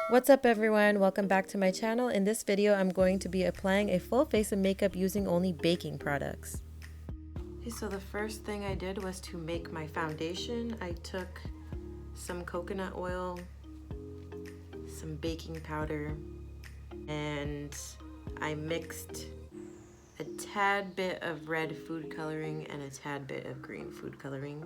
What's up everyone, welcome back to my channel. In this video I'm going to be applying a full face of makeup using only baking products. Okay, so the first thing I did was to make my foundation. I took some coconut oil, some baking powder, and I mixed a tad bit of red food coloring and a tad bit of green food coloring.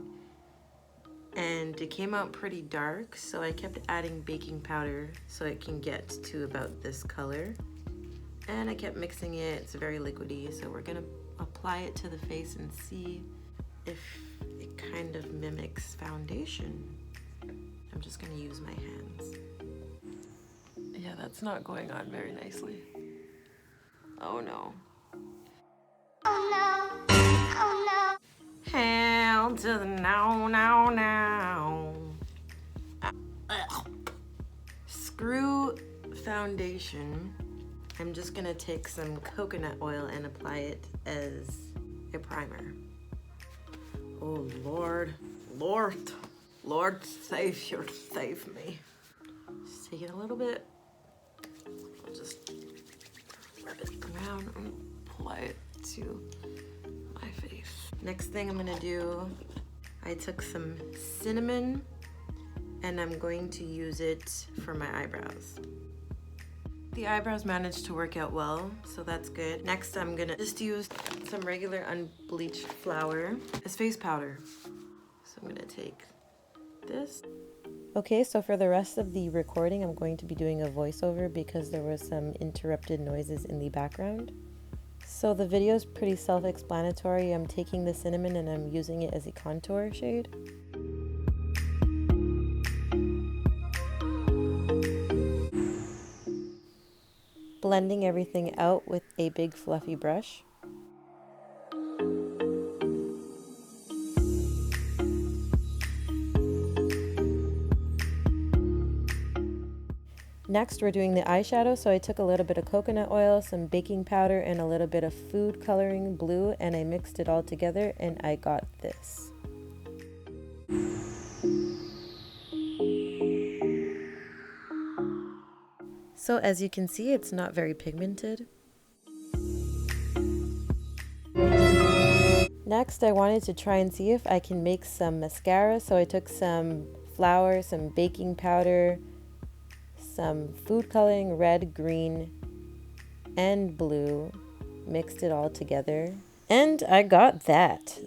And it came out pretty dark, so I kept adding baking powder so it can get to about this color. And I kept mixing it. It's very liquidy, so we're gonna apply it to the face and see if it kind of mimics foundation. I'm just gonna use my hands. Yeah, that's not going on very nicely. Oh no. Oh no. Oh no. Hell to the no, no, no. Screw foundation. I'm just gonna take some coconut oil and apply it as a primer. Oh Lord, Lord Savior, save me. Just take it a little bit. I'll just rub it around and apply it to my face. Next thing I'm gonna do, I took some cinnamon and I'm going to use it for my eyebrows. The eyebrows managed to work out well, so that's good. Next, I'm gonna just use some regular unbleached flour as face powder. So I'm gonna take this. Okay, so for the rest of the recording, I'm going to be doing a voiceover because there was some interrupted noises in the background. So the video is pretty self-explanatory. I'm taking the cinnamon and I'm using it as a contour shade. Blending everything out with a big fluffy brush. Next, we're doing the eyeshadow, so I took a little bit of coconut oil, some baking powder, and a little bit of food coloring blue, and I mixed it all together, and I got this. So as you can see, it's not very pigmented. Next, I wanted to try and see if I can make some mascara, so I took some flour, some baking powder, some food coloring, red, green, and blue, mixed it all together, and I got that.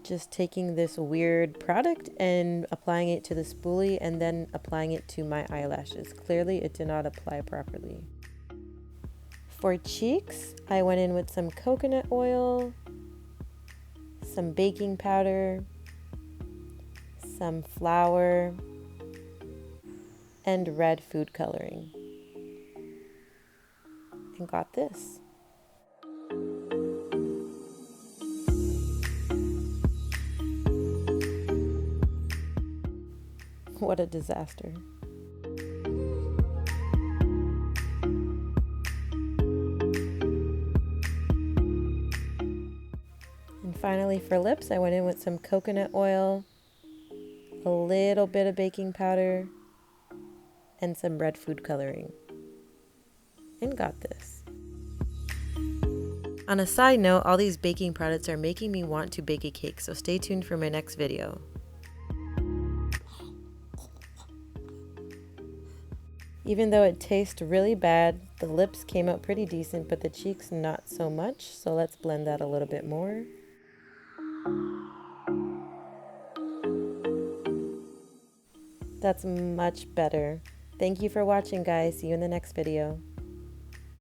Just taking this weird product and applying it to the spoolie and then applying it to my eyelashes. Clearly it did not apply properly. For cheeks, I went in with some coconut oil, some baking powder, some flour, and red food coloring. And got this. What a disaster. And finally for lips, I went in with some coconut oil, a little bit of baking powder, and some red food coloring. And got this. On a side note, all these baking products are making me want to bake a cake, so stay tuned for my next video. Even though it tastes really bad, the lips came out pretty decent, but the cheeks not so much. So let's blend that a little bit more. That's much better. Thank you for watching, guys. See you in the next video.